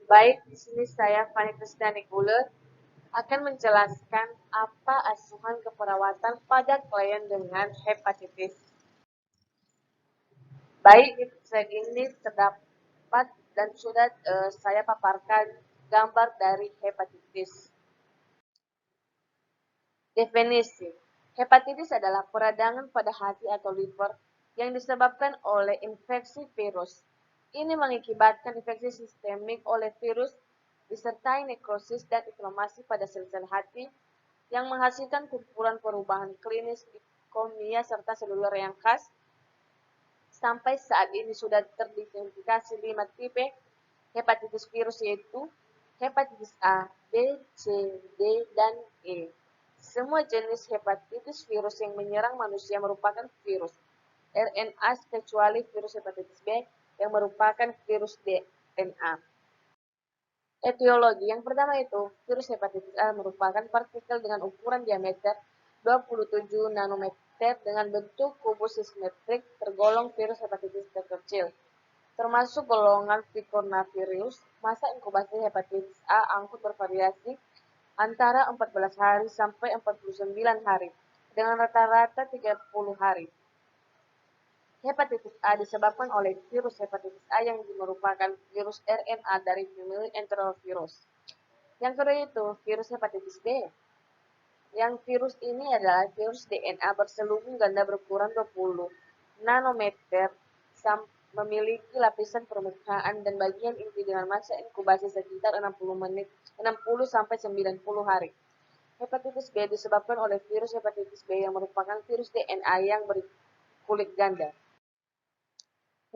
Baik, di sini saya Fani Krisdayanti akan menjelaskan apa asuhan keperawatan pada klien dengan hepatitis. Baik, di slide ini terdapat dan sudah saya paparkan gambar dari hepatitis. Definisi. Hepatitis adalah peradangan pada hati atau liver yang disebabkan oleh infeksi virus. Ini mengakibatkan infeksi sistemik oleh virus disertai nekrosis dan inflamasi pada sel-sel hati yang menghasilkan kumpulan perubahan klinis ikomia serta seluler yang khas. Sampai saat ini sudah teridentifikasi 5 tipe hepatitis virus, yaitu hepatitis A, B, C, D, dan E. Semua jenis hepatitis virus yang menyerang manusia merupakan virus RNA kecuali virus hepatitis B yang merupakan virus DNA. Etiologi yang pertama itu, virus hepatitis A merupakan partikel dengan ukuran diameter 27 nanometer dengan bentuk kubus simetrik tergolong virus hepatitis terkecil, termasuk golongan picornavirus. Masa inkubasi hepatitis A akut bervariasi antara 14 hari sampai 49 hari, dengan rata-rata 30 hari. Hepatitis A disebabkan oleh virus hepatitis A yang merupakan virus RNA dari famili enterovirus. Yang kedua itu virus hepatitis B. Yang virus ini adalah virus DNA berselubung ganda berukuran 20 nanometer, memiliki lapisan permukaan dan bagian inti dengan masa inkubasi sekitar 60 sampai 90 hari. Hepatitis B disebabkan oleh virus hepatitis B yang merupakan virus DNA yang berkulit ganda.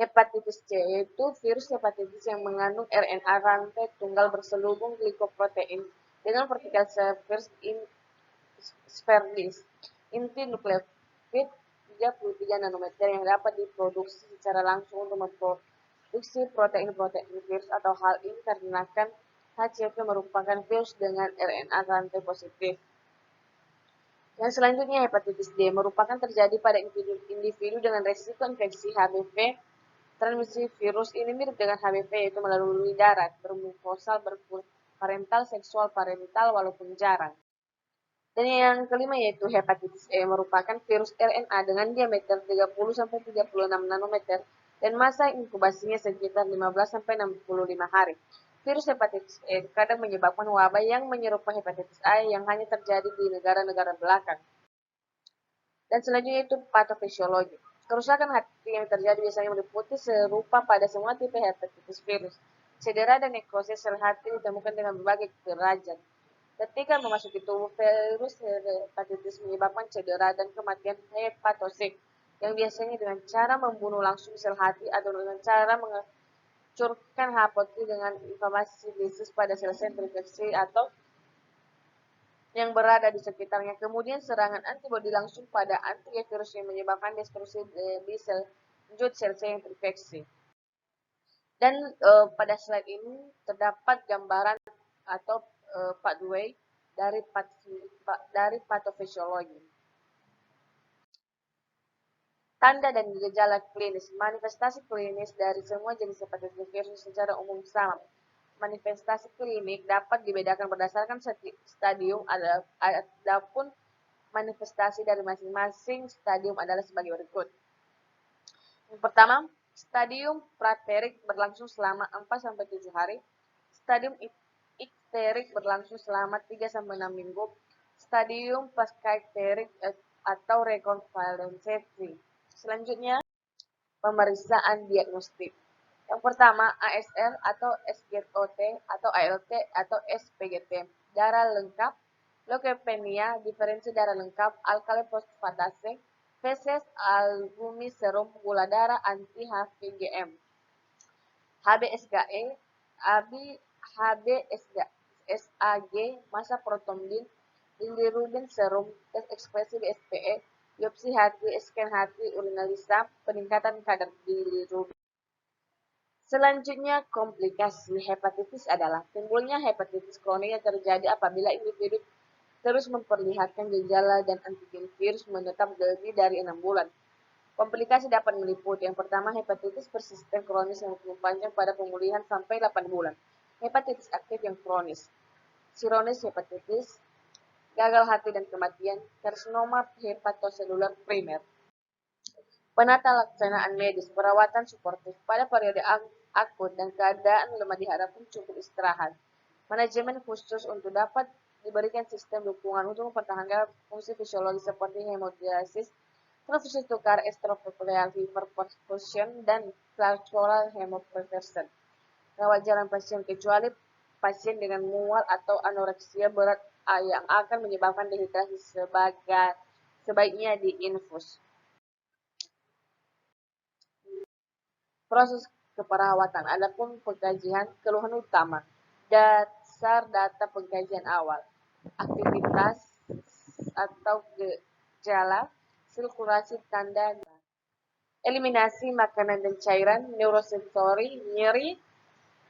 Hepatitis C yaitu virus hepatitis yang mengandung RNA rantai tunggal berselubung glikoprotein dengan partikel spheroids, inti nukleotid 33 nanometer yang dapat diproduksi secara langsung untuk memproduksi protein-protein virus, atau hal ini dikarenakan HCV merupakan virus dengan RNA rantai positif. Yang selanjutnya hepatitis D merupakan terjadi pada individu dengan resiko infeksi HBV. Transmisi virus ini mirip dengan HBV, yaitu melalui darat, bermukosal, parental, seksual parental walaupun jarang. Dan yang kelima yaitu hepatitis E merupakan virus RNA dengan diameter 30-36 nanometer dan masa inkubasinya sekitar 15-65 hari. Virus hepatitis E kadang menyebabkan wabah yang menyerupai hepatitis A yang hanya terjadi di negara-negara belakang. Dan selanjutnya itu patofisiologi. Kerusakan hati yang terjadi biasanya meliputi serupa pada semua tipe hepatitis virus. Cedera dan nekrosis sel hati ditemukan dengan berbagai derajat. Ketika memasuki tubuh, virus hepatitis menyebabkan cedera dan kematian hepatosit, yang biasanya dengan cara membunuh langsung sel hati atau dengan cara menghancurkan hepatosit dengan inflamasi disease pada sel-sel terinfeksi atau yang berada di sekitarnya. Kemudian serangan antibodi langsung pada antivirus yang menyebabkan destruksi di sel-sel yang terinfeksi. Dan pada slide ini terdapat gambaran atau pathway dari patofisiologi. Tanda dan gejala klinis. Manifestasi klinis dari semua jenis hepatitis virus secara umum sama. Manifestasi klinik dapat dibedakan berdasarkan stadium, adapun manifestasi dari masing-masing stadium adalah sebagai berikut. Yang pertama, stadium praterik berlangsung selama 4-7 hari. Stadium ikterik berlangsung selama 3-6 minggu. Stadium pascaikterik atau rekonvalesenti. Selanjutnya, pemeriksaan diagnostik. Yang pertama, ASR atau SGOT atau ALT atau SPGT. Darah lengkap, leukemia, diferensi darah lengkap, alkali fosfatase, feses, albumin, serum, gula darah, anti-HVGM. HBsAg, HBsAg, massa prothrombin, bilirubin, serum, tes ekspresi BSPE, biopsi hati, scan hati, urinalisa, peningkatan kadar bilirubin. Selanjutnya, komplikasi hepatitis adalah timbulnya hepatitis kronik yang terjadi apabila individu terus memperlihatkan gejala dan antigen virus menetap lebih dari 6 bulan. Komplikasi dapat meliputi yang pertama hepatitis persisten kronis yang cukup panjang pada pemulihan sampai 8 bulan. hepatitis aktif yang kronis, sirosis hepatitis, gagal hati dan kematian, karsinoma hepatoseluler primer. Penata laksanaan medis, perawatan suportif pada periode akut dan keadaan lemah diharapkan cukup istirahat. Manajemen khusus untuk dapat diberikan sistem dukungan untuk mempertahankan fungsi fisiologis seperti hemodialisis, transfusi tukar, extracorporeal hyperperfusion, dan pleural hemoperfusion. Kewajaran pasien kecuali pasien dengan mual atau anoreksia berat yang akan menyebabkan dehidrasi sebaiknya diinfus. Proses keperawatan, adapun pengkajian keluhan utama, dasar data pengkajian awal, aktivitas atau gejala, sirkulasi tanda, eliminasi makanan dan cairan, neurosensori, nyeri,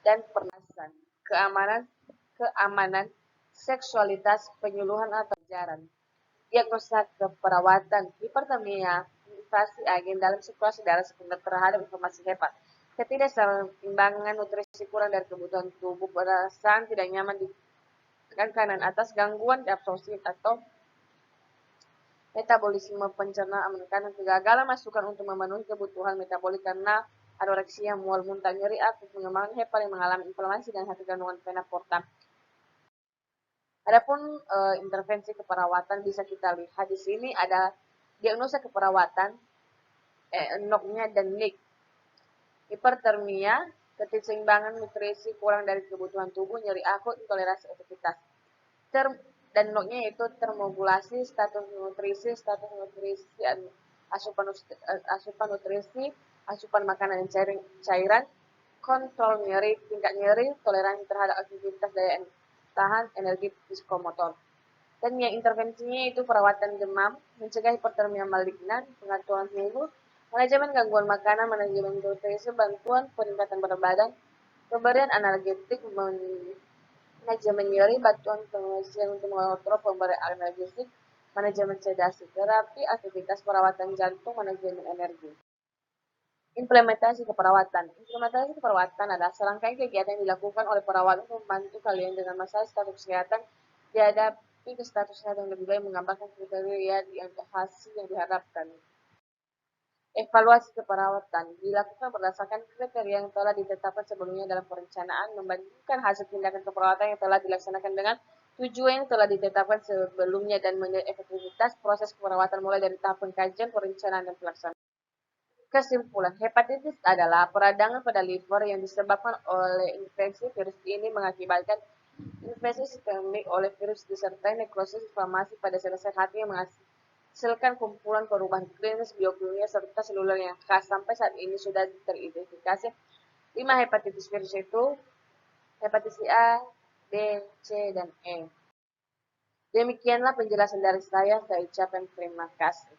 dan pernafasan, keamanan, seksualitas, penyuluhan atau ajaran, diagnosa keperawatan, hipertermia, invasi agen dalam sirkulasi darah sekunder terhadap informasi hepat, ketidakseimbangan nutrisi kurang dari kebutuhan tubuh, perasaan tidak nyaman di kanan atas, gangguan absorpsi atau metabolisme pencernaan makanan, kegagalan masukan untuk memenuhi kebutuhan metabolik karena anoreksia, mual, muntah, nyeri akut, pengembangan hepa yang mengalami inflamasi dan hati kandungan vena porta. Adapun intervensi keperawatan bisa kita lihat di sini ada diagnosa keperawatan, NOC-nya dan NIC. Hipertermia, ketidakseimbangan nutrisi kurang dari kebutuhan tubuh, nyeri akut, intoleransi aktivitas. Dan NOC-nya yaitu termogulasi, status nutrisi, asupan nutrisi, asupan makanan dan cairan, kontrol nyeri, tingkat nyeri, toleransi terhadap aktivitas daya tahan, energi psikomotor. Dan yang intervensinya itu perawatan demam, mencegah hipertermia malignan, pengaturan suhu, manajemen gangguan makanan, manajemen nutrisi, bantuan peningkatan berat badan, pemberian analgetik, manajemen nyeri, bantuan pengisian untuk mengontrol pemberian analgesik, manajemen sedasi, terapi, aktivitas perawatan jantung, manajemen energi. Implementasi keperawatan. Implementasi keperawatan adalah serangkaian kegiatan yang dilakukan oleh perawat untuk membantu kalian dengan masalah status kesehatan dihadapi ke status kesehatan yang lebih baik, menggambarkan kriteria untuk hasil yang diharapkan. Evaluasi keperawatan dilakukan berdasarkan kriteria yang telah ditetapkan sebelumnya dalam perencanaan, membandingkan hasil tindakan keperawatan yang telah dilaksanakan dengan tujuan yang telah ditetapkan sebelumnya dan menilai efektivitas proses keperawatan mulai dari tahap pengkajian, perencanaan, dan pelaksanaan. Kesimpulan, hepatitis adalah peradangan pada liver yang disebabkan oleh infeksi. Virus ini mengakibatkan infeksi sistemik oleh virus disertai nekrosis inflamasi pada sel-sel hati yang menghasilkan kumpulan perubahan klinis biokimia serta seluler yang khas. Sampai saat ini sudah teridentifikasi 5 hepatitis virus, yaitu hepatitis A, B, C, dan E. Demikianlah penjelasan dari saya ucapkan terima kasih.